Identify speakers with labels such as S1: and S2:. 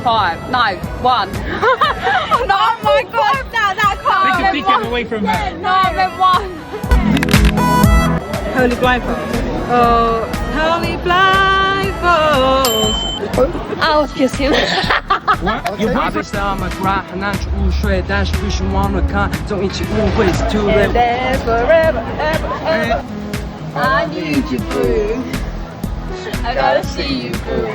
S1: 5. No, 1. No, oh my god, that can't.
S2: Take a peek away from her.
S1: No, I meant 1. Holy blindfolds. Oh, holy blindfolds. Oh, excuse him.
S2: You want to start my cry, 很难去入睡，但是不许忘了看，总一起误会 it's too late.
S1: Dance forever, ever, ever. I need you, boo. I gotta see you, boo.